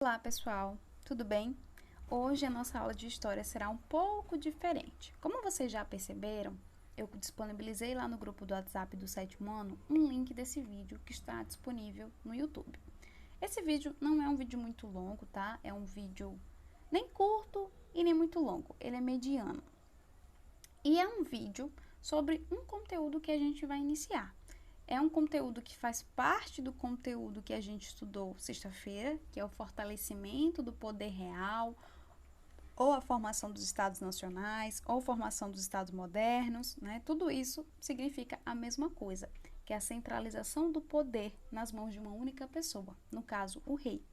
Olá pessoal, tudo bem? Hoje a nossa aula de história será um pouco diferente. Como vocês já perceberam, eu disponibilizei lá no grupo do WhatsApp do sétimo ano um link desse vídeo que está disponível no YouTube. Esse vídeo não é um vídeo muito longo, tá? É um vídeo nem curto e nem muito longo, ele é mediano. E é um vídeo sobre um conteúdo que a gente vai iniciar. É um conteúdo que faz parte do conteúdo que a gente estudou sexta-feira, que é o fortalecimento do poder real, ou a formação dos estados nacionais, ou formação dos estados modernos, né? Tudo isso significa a mesma coisa, que é a centralização do poder nas mãos de uma única pessoa, no caso, o rei.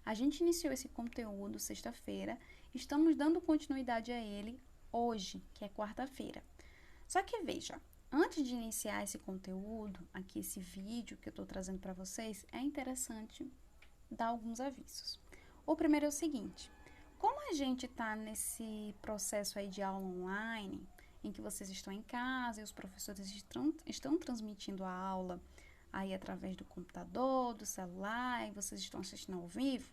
A gente iniciou esse conteúdo sexta-feira, estamos dando continuidade a ele hoje, que é quarta-feira. Só que veja, antes de iniciar esse conteúdo, aqui esse vídeo que eu estou trazendo para vocês, é interessante dar alguns avisos. O primeiro é o seguinte, como a gente está nesse processo aí de aula online, em que vocês estão em casa e os professores estão transmitindo a aula aí através do computador, do celular, e vocês estão assistindo ao vivo,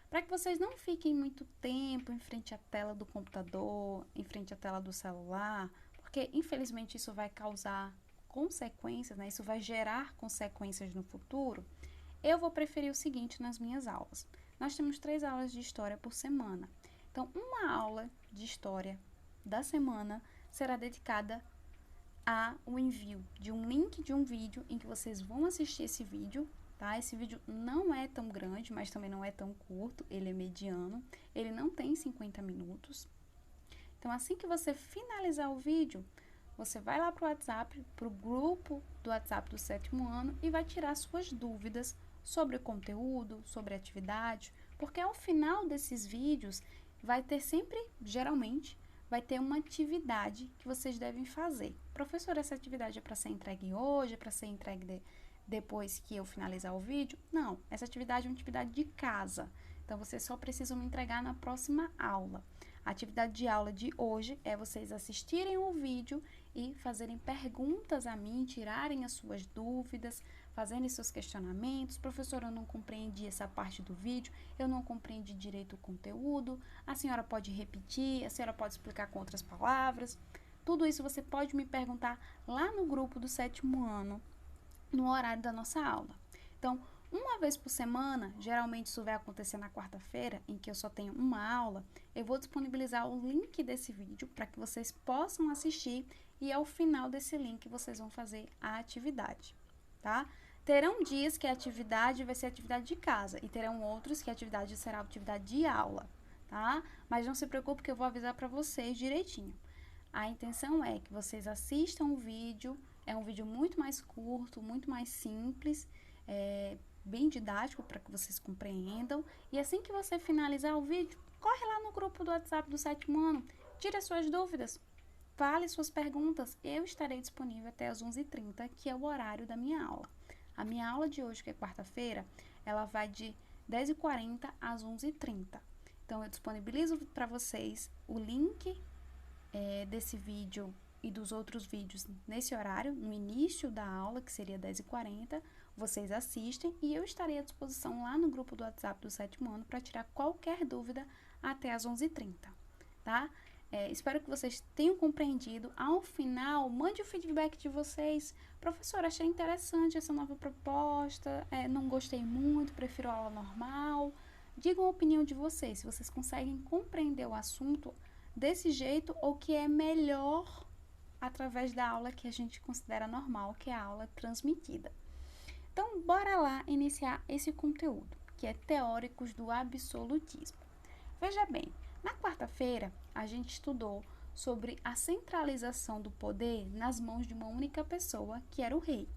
para que vocês não fiquem muito tempo em frente à tela do computador, em frente à tela do celular, porque infelizmente isso vai causar consequências, né? Isso vai gerar consequências no futuro. Eu vou preferir o seguinte nas minhas aulas. Nós temos 3 aulas de história por semana. Então, uma aula de história da semana será dedicada ao envio de um link de um vídeo em que vocês vão assistir esse vídeo, tá? Esse vídeo não é tão grande, mas também não é tão curto, ele é mediano, ele não tem 50 minutos. Então, assim que você finalizar o vídeo, você vai lá para o WhatsApp, para o grupo do WhatsApp do sétimo ano e vai tirar suas dúvidas sobre o conteúdo, sobre a atividade, porque ao final desses vídeos vai ter sempre, geralmente, vai ter uma atividade que vocês devem fazer. Professor, essa atividade é para ser entregue hoje, é para ser entregue depois que eu finalizar o vídeo? Não, essa atividade é uma atividade de casa, então vocês só precisam me entregar na próxima aula. A atividade de aula de hoje é vocês assistirem o vídeo e fazerem perguntas a mim, tirarem as suas dúvidas, fazerem seus questionamentos. Professora, eu não compreendi essa parte do vídeo, eu não compreendi direito o conteúdo, a senhora pode repetir, a senhora pode explicar com outras palavras. Tudo isso você pode me perguntar lá no grupo do sétimo ano, no horário da nossa aula. Então, uma vez por semana, geralmente isso vai acontecer na quarta-feira, em que eu só tenho uma aula, eu vou disponibilizar o link desse vídeo para que vocês possam assistir e ao final desse link vocês vão fazer a atividade, tá? Terão dias que a atividade vai ser atividade de casa e terão outros que a atividade será atividade de aula, tá? Mas não se preocupe que eu vou avisar para vocês direitinho. A intenção é que vocês assistam o vídeo, é um vídeo muito mais curto, muito mais simples, bem didático para que vocês compreendam. E assim que você finalizar o vídeo, corre lá no grupo do WhatsApp do sétimo ano, tire as suas dúvidas, fale suas perguntas. Eu estarei disponível até as 11h30, que é o horário da minha aula. A minha aula de hoje, que é quarta-feira, ela vai de 10h40 às 11h30. Então, eu disponibilizo para vocês o link desse vídeo e dos outros vídeos nesse horário, no início da aula, que seria 10h40, vocês assistem e eu estarei à disposição lá no grupo do WhatsApp do sétimo ano para tirar qualquer dúvida até as 11h30, tá? Espero que vocês tenham compreendido. Ao final, mande o feedback de vocês. Professor, achei interessante essa nova proposta, não gostei muito, prefiro a aula normal. Digam a opinião de vocês, se vocês conseguem compreender o assunto desse jeito ou que é melhor através da aula que a gente considera normal, que é a aula transmitida. Então, bora lá iniciar esse conteúdo, que é Teóricos do Absolutismo. Veja bem, na quarta-feira a gente estudou sobre a centralização do poder nas mãos de uma única pessoa, que era o rei.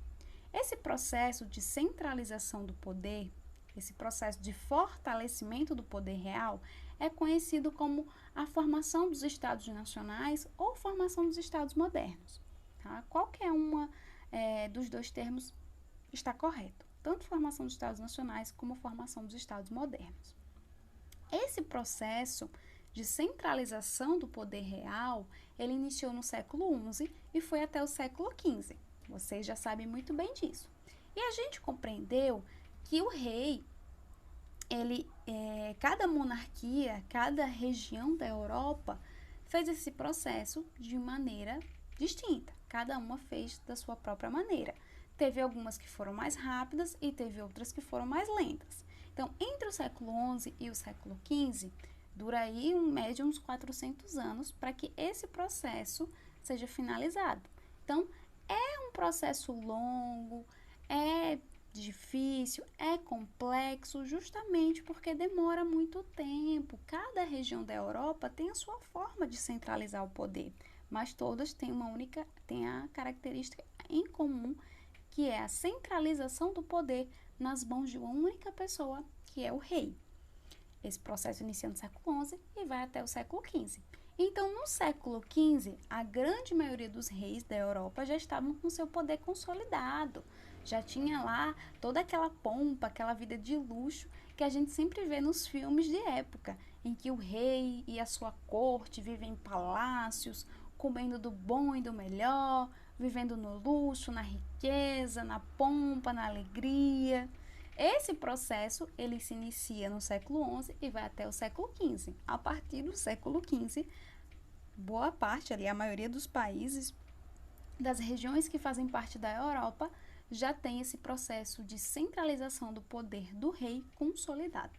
Esse processo de centralização do poder, esse processo de fortalecimento do poder real, é conhecido como a formação dos estados nacionais ou formação dos estados modernos. Tá? Qualquer uma dos dois termos está correto, tanto formação dos estados nacionais como formação dos estados modernos. Esse processo de centralização do poder real, ele iniciou no século XI e foi até o século XV. Vocês já sabem muito bem disso. E a gente compreendeu que o rei, cada monarquia, cada região da Europa fez esse processo de maneira distinta. Cada uma fez da sua própria maneira. Teve algumas que foram mais rápidas e teve outras que foram mais lentas. Então, entre o século XI e o século XV, dura aí em média uns 400 anos para que esse processo seja finalizado. Então, é um processo longo, é difícil, é complexo, justamente porque demora muito tempo. Cada região da Europa tem a sua forma de centralizar o poder, mas todas têm a característica em comum, que é a centralização do poder nas mãos de uma única pessoa, que é o rei. Esse processo inicia no século XI e vai até o século XV. Então, no século XV, a grande maioria dos reis da Europa já estavam com seu poder consolidado. Já tinha lá toda aquela pompa, aquela vida de luxo que a gente sempre vê nos filmes de época, em que o rei e a sua corte vivem em palácios, comendo do bom e do melhor, vivendo no luxo, na riqueza, na pompa, na alegria. Esse processo, ele se inicia no século XI e vai até o século XV. A partir do século XV, boa parte ali, a maioria dos países, das regiões que fazem parte da Europa, já tem esse processo de centralização do poder do rei consolidado.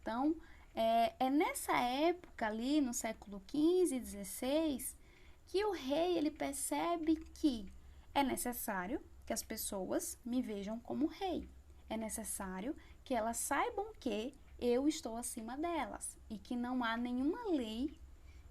Então, é nessa época ali, no século XV e XVI, que o rei ele percebe que é necessário que as pessoas me vejam como rei. É necessário que elas saibam que eu estou acima delas e que não há nenhuma lei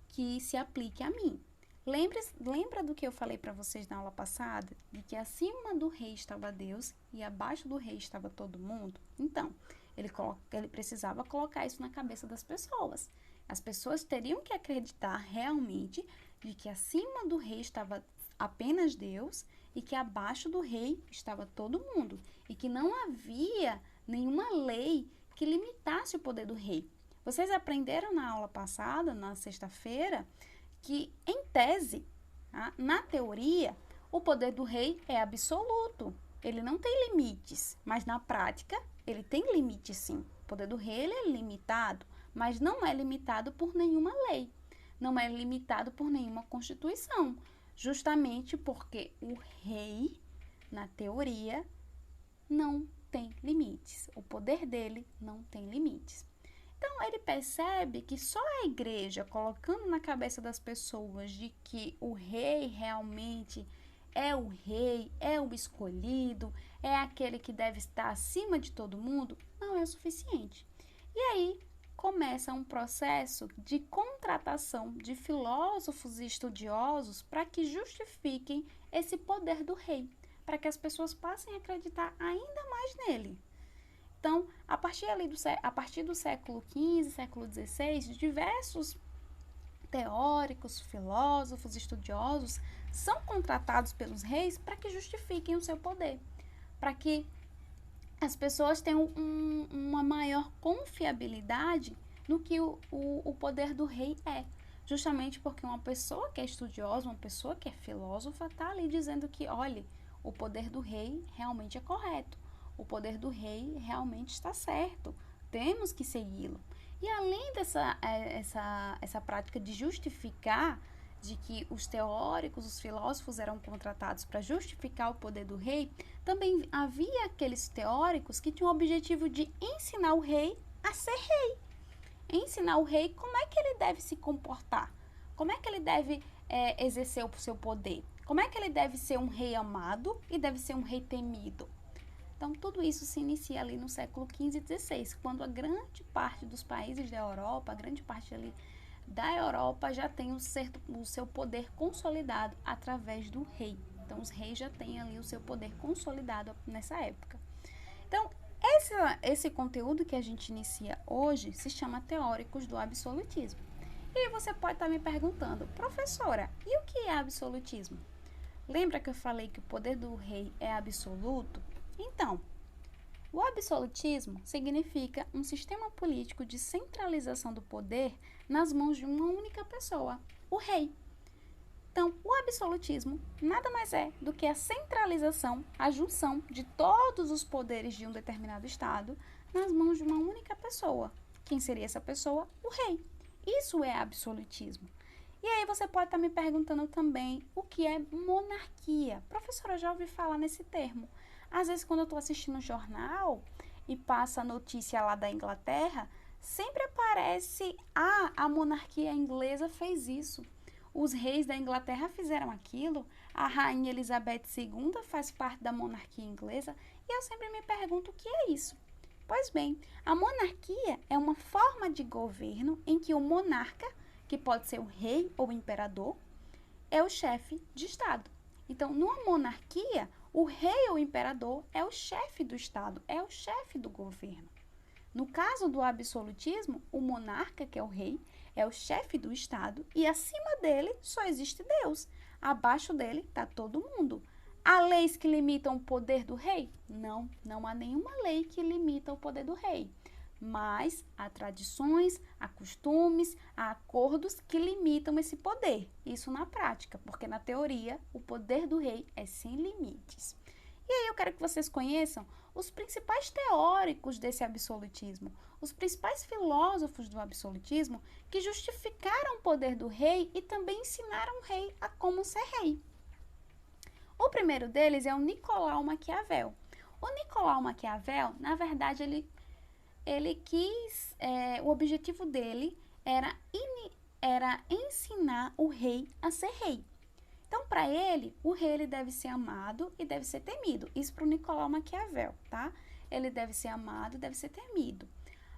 que se aplique a mim. Lembra do que eu falei para vocês na aula passada? De que acima do rei estava Deus e abaixo do rei estava todo mundo? Então, ele precisava colocar isso na cabeça das pessoas. As pessoas teriam que acreditar realmente de que acima do rei estava apenas Deus e que abaixo do rei estava todo mundo e que não havia nenhuma lei que limitasse o poder do rei. Vocês aprenderam na aula passada, na sexta-feira, que em tese, na teoria, o poder do rei é absoluto. Ele não tem limites, mas na prática ele tem limites sim. O poder do rei ele é limitado, mas não é limitado por nenhuma lei. Não é limitado por nenhuma constituição, justamente porque o rei, na teoria, não tem limites. O poder dele não tem limites. Então, ele percebe que só a igreja, colocando na cabeça das pessoas de que o rei realmente é o rei, é o escolhido, é aquele que deve estar acima de todo mundo, não é o suficiente. E aí, começa um processo de contratação de filósofos e estudiosos para que justifiquem esse poder do rei, para que as pessoas passem a acreditar ainda mais nele. Então, a partir do século XV, século XVI, diversos teóricos, filósofos, estudiosos são contratados pelos reis para que justifiquem o seu poder, para que as pessoas têm uma maior confiabilidade no que o poder do rei é. Justamente porque uma pessoa que é estudiosa, uma pessoa que é filósofa, está ali dizendo que, olha, o poder do rei realmente é correto. O poder do rei realmente está certo. Temos que segui-lo. E além essa prática de justificar, de que os teóricos, os filósofos eram contratados para justificar o poder do rei, também havia aqueles teóricos que tinham o objetivo de ensinar o rei a ser rei. Ensinar o rei como é que ele deve se comportar, como é que ele deve exercer o seu poder, como é que ele deve ser um rei amado e deve ser um rei temido. Então, tudo isso se inicia ali no século XV e XVI, quando a grande parte dos países da Europa, a grande parte ali da Europa já tem o seu poder consolidado através do rei. Então, os reis já têm ali o seu poder consolidado nessa época. Então, esse conteúdo que a gente inicia hoje se chama Teóricos do Absolutismo. E você pode estar me perguntando, professora, e o que é absolutismo? Lembra que eu falei que o poder do rei é absoluto? Então, o absolutismo significa um sistema político de centralização do poder nas mãos de uma única pessoa, o rei. Então, o absolutismo nada mais é do que a centralização, a junção de todos os poderes de um determinado estado nas mãos de uma única pessoa. Quem seria essa pessoa? O rei. Isso é absolutismo. E aí você pode estar me perguntando também o que é monarquia. Professora, eu já ouvi falar nesse termo. Às vezes, quando eu estou assistindo um jornal e passa a notícia lá da Inglaterra, sempre aparece, a monarquia inglesa fez isso. Os reis da Inglaterra fizeram aquilo, a rainha Elizabeth II faz parte da monarquia inglesa, e eu sempre me pergunto o que é isso. Pois bem, a monarquia é uma forma de governo em que o monarca, que pode ser o rei ou o imperador, é o chefe de Estado. Então, numa monarquia, o rei ou o imperador é o chefe do Estado, é o chefe do governo. No caso do absolutismo, o monarca, que é o rei, é o chefe do Estado e acima dele só existe Deus. Abaixo dele está todo mundo. Há leis que limitam o poder do rei? Não, não há nenhuma lei que limita o poder do rei. Mas há tradições, há costumes, há acordos que limitam esse poder. Isso na prática, porque na teoria o poder do rei é sem limites. E aí eu quero que vocês conheçam os principais teóricos desse absolutismo, os principais filósofos do absolutismo que justificaram o poder do rei e também ensinaram o rei a como ser rei. O primeiro deles é o Nicolau Maquiavel. O Nicolau Maquiavel, na verdade, ele quis, o objetivo dele era ensinar o rei a ser rei. Então, para ele, o rei ele deve ser amado e deve ser temido. Isso para o Nicolau Maquiavel, tá? Ele deve ser amado e deve ser temido.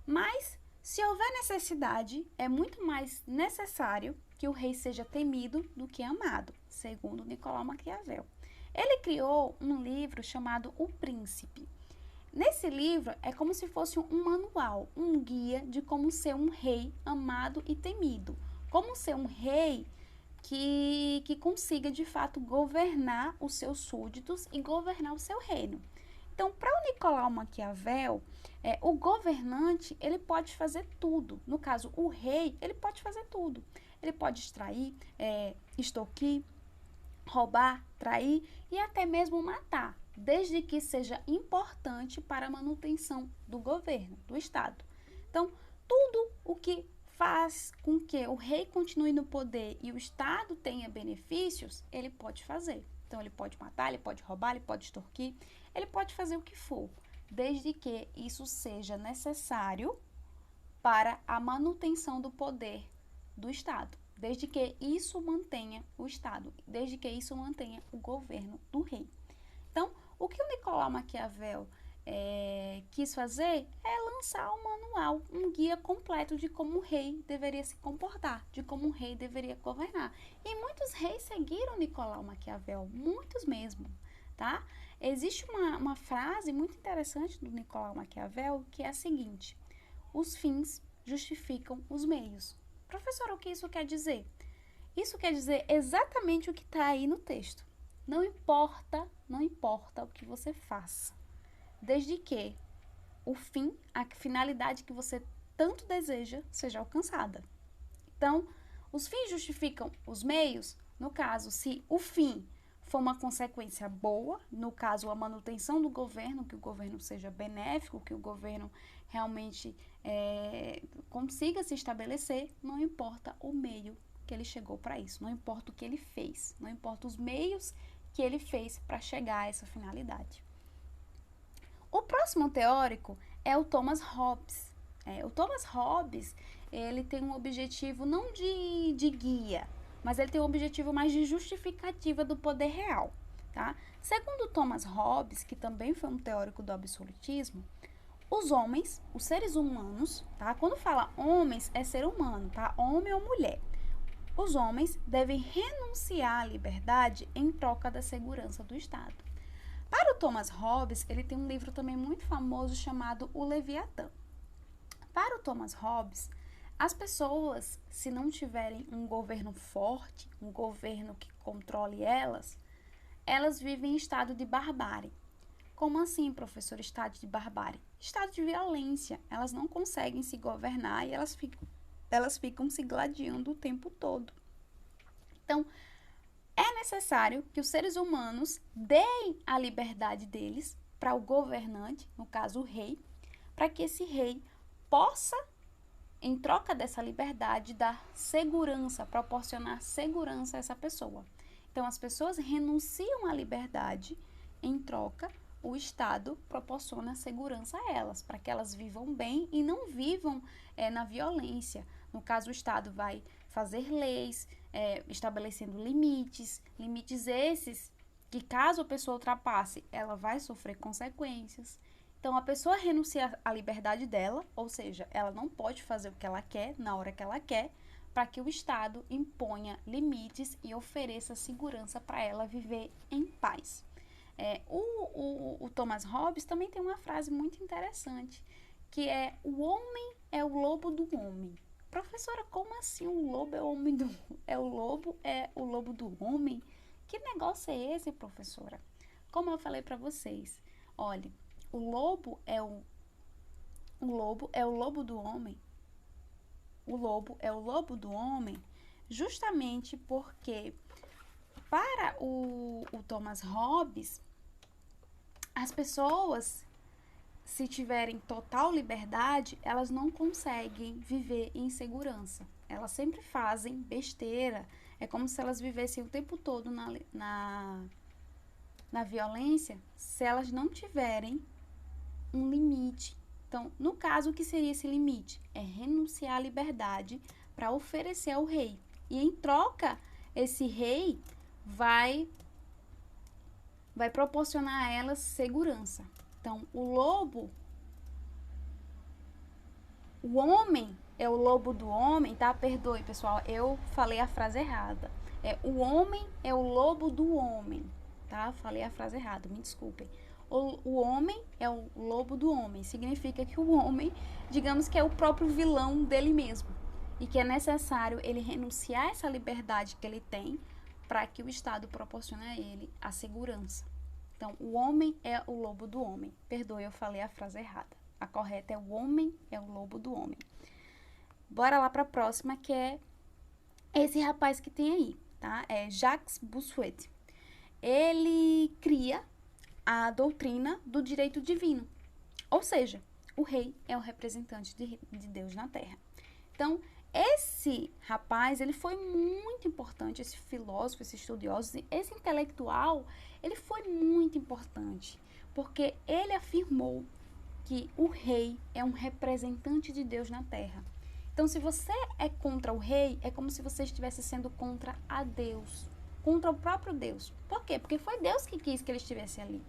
Mas, se houver necessidade, é muito mais necessário que o rei seja temido do que amado, segundo Nicolau Maquiavel. Ele criou um livro chamado O Príncipe. Nesse livro, é como se fosse um manual, um guia de como ser um rei amado e temido. Como ser um rei que consiga, de fato, governar os seus súditos e governar o seu reino. Então, para o Nicolau Maquiavel, o governante, ele pode fazer tudo. No caso, o rei, ele pode fazer tudo. Ele pode extrair, extorquir, roubar, trair e até mesmo matar, desde que seja importante para a manutenção do governo, do Estado. Então, tudo o que faz com que o rei continue no poder e o Estado tenha benefícios, ele pode fazer. Então, ele pode matar, ele pode roubar, ele pode extorquir, ele pode fazer o que for, desde que isso seja necessário para a manutenção do poder do Estado, desde que isso mantenha o Estado, desde que isso mantenha o governo do rei. Então, o que o Nicolau Maquiavel quis fazer é lançar um manual, um guia completo de como o rei deveria se comportar, de como o rei deveria governar. E muitos reis seguiram Nicolau Maquiavel, muitos mesmo, tá? Existe uma frase muito interessante do Nicolau Maquiavel que é a seguinte: os fins justificam os meios. Professor, o que isso quer dizer? Isso quer dizer exatamente o que está aí no texto. Não importa o que você faça, desde que o fim, a finalidade que você tanto deseja, seja alcançada. Então, os fins justificam os meios. No caso, se o fim for uma consequência boa, no caso, a manutenção do governo, que o governo seja benéfico, que o governo realmente consiga se estabelecer, não importa o meio que ele chegou para isso, não importa o que ele fez, não importa os meios que ele fez para chegar a essa finalidade. O próximo teórico é o Thomas Hobbes. O Thomas Hobbes, ele tem um objetivo não de guia, mas ele tem um objetivo mais de justificativa do poder real, tá? Segundo Thomas Hobbes, que também foi um teórico do absolutismo, os homens, os seres humanos, tá? Quando fala homens, é ser humano, tá? Homem ou mulher. Os homens devem renunciar à liberdade em troca da segurança do Estado. Para o Thomas Hobbes, ele tem um livro também muito famoso chamado O Leviatã. Para o Thomas Hobbes, as pessoas, se não tiverem um governo forte, um governo que controle elas vivem em estado de barbárie. Como assim, professor, estado de barbárie? Estado de violência. Elas não conseguem se governar e elas ficam se gladiando o tempo todo. Então, é necessário que os seres humanos deem a liberdade deles para o governante, no caso o rei, para que esse rei possa, em troca dessa liberdade, dar segurança, proporcionar segurança a essa pessoa. Então, as pessoas renunciam à liberdade, em troca, o Estado proporciona segurança a elas, para que elas vivam bem e não vivam na violência. No caso, o Estado vai fazer leis, estabelecendo limites esses que, caso a pessoa ultrapasse, ela vai sofrer consequências. Então, a pessoa renuncia à liberdade dela, ou seja, ela não pode fazer o que ela quer, na hora que ela quer, para que o Estado imponha limites e ofereça segurança para ela viver em paz. O Thomas Hobbes também tem uma frase muito interessante, que é: o homem é o lobo do homem. Professora, como assim o lobo é o lobo do homem? Que negócio é esse, professora? Como eu falei para vocês, olha, o lobo é o lobo do homem. O lobo é o lobo do homem justamente porque, para o Thomas Hobbes, as pessoas, se tiverem total liberdade, elas não conseguem viver em segurança. Elas sempre fazem besteira. É como se elas vivessem o tempo todo na violência, se elas não tiverem um limite. Então, no caso, o que seria esse limite? É renunciar à liberdade para oferecer ao rei. E em troca, esse rei vai proporcionar a elas segurança. Então, o homem é o lobo do homem, tá? Perdoe, pessoal, eu falei a frase errada. O homem é o lobo do homem, tá? Falei a frase errada, me desculpem. O homem é o lobo do homem. Significa que o homem, digamos que é o próprio vilão dele mesmo. E que é necessário ele renunciar a essa liberdade que ele tem para que o Estado proporcione a ele a segurança. Então, o homem é o lobo do homem. Perdoe, eu falei a frase errada. A correta é: o homem é o lobo do homem. Bora lá para a próxima, que é esse rapaz que tem aí, tá? É Jacques Bossuet. Ele cria a doutrina do direito divino. Ou seja, o rei é o representante de Deus na Terra. Então, esse rapaz, ele foi muito importante, esse filósofo, esse estudioso, esse intelectual, ele foi muito importante, porque ele afirmou que o rei é um representante de Deus na Terra. Então, se você é contra o rei, é como se você estivesse sendo contra a Deus, contra o próprio Deus. Por quê? Porque foi Deus que quis que ele estivesse ali,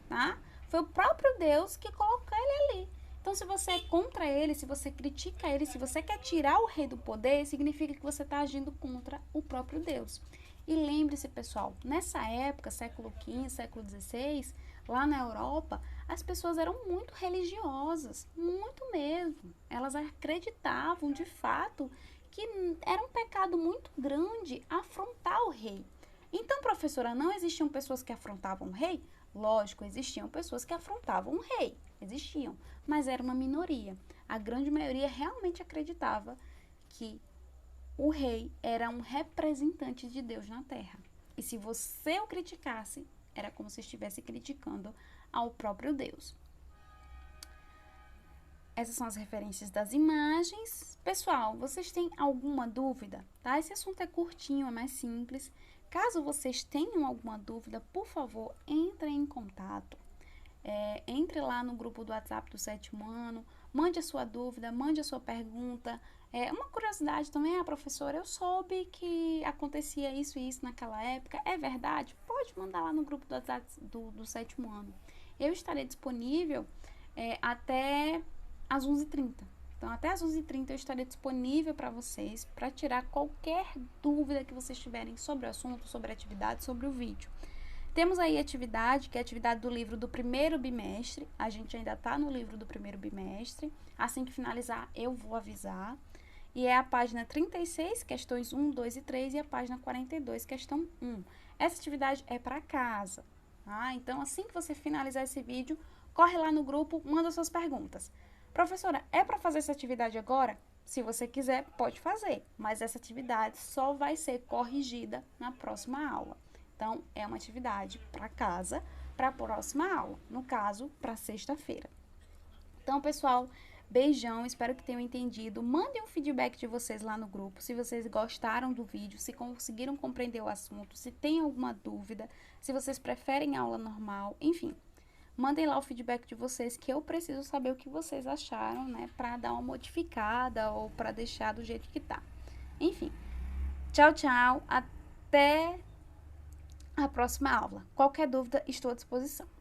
tá? Foi o próprio Deus que colocou ele ali. Então, se você é contra ele, se você critica ele, se você quer tirar o rei do poder, significa que você está agindo contra o próprio Deus. E lembre-se, pessoal, nessa época, século XV, século XVI, lá na Europa, as pessoas eram muito religiosas, muito mesmo. Elas acreditavam, de fato, que era um pecado muito grande afrontar o rei. Então, professora, não existiam pessoas que afrontavam o rei? Lógico, existiam pessoas que afrontavam o rei, existiam, mas era uma minoria. A grande maioria realmente acreditava que o rei era um representante de Deus na Terra. E se você o criticasse, era como se estivesse criticando ao próprio Deus. Essas são as referências das imagens. Pessoal, vocês têm alguma dúvida? Tá? Esse assunto é curtinho, é mais simples. Caso vocês tenham alguma dúvida, por favor, entrem em contato. Entre lá no grupo do WhatsApp do 7º ano, mande a sua dúvida, mande a sua pergunta. Uma curiosidade também, professora, eu soube que acontecia isso e isso naquela época. É verdade? Pode mandar lá no grupo do WhatsApp do 7º ano. Eu estarei disponível até às 11h30. Então, até às 11h30 eu estarei disponível para vocês, para tirar qualquer dúvida que vocês tiverem sobre o assunto, sobre a atividade, sobre o vídeo. Temos aí a atividade, que é a atividade do livro do primeiro bimestre. A gente ainda está no livro do primeiro bimestre. Assim que finalizar, eu vou avisar. E é a página 36, questões 1, 2 e 3, e a página 42, questão 1. Essa atividade é para casa, tá? Então, assim que você finalizar esse vídeo, corre lá no grupo, manda suas perguntas. Professora, é para fazer essa atividade agora? Se você quiser, pode fazer, mas essa atividade só vai ser corrigida na próxima aula. Então, é uma atividade para casa, para a próxima aula, no caso, para sexta-feira. Então, pessoal, beijão, espero que tenham entendido. Mandem um feedback de vocês lá no grupo, se vocês gostaram do vídeo, se conseguiram compreender o assunto, se tem alguma dúvida, se vocês preferem aula normal, enfim. Mandem lá o feedback de vocês, que eu preciso saber o que vocês acharam, né, pra dar uma modificada ou pra deixar do jeito que tá. Enfim, tchau, tchau, até a próxima aula. Qualquer dúvida, estou à disposição.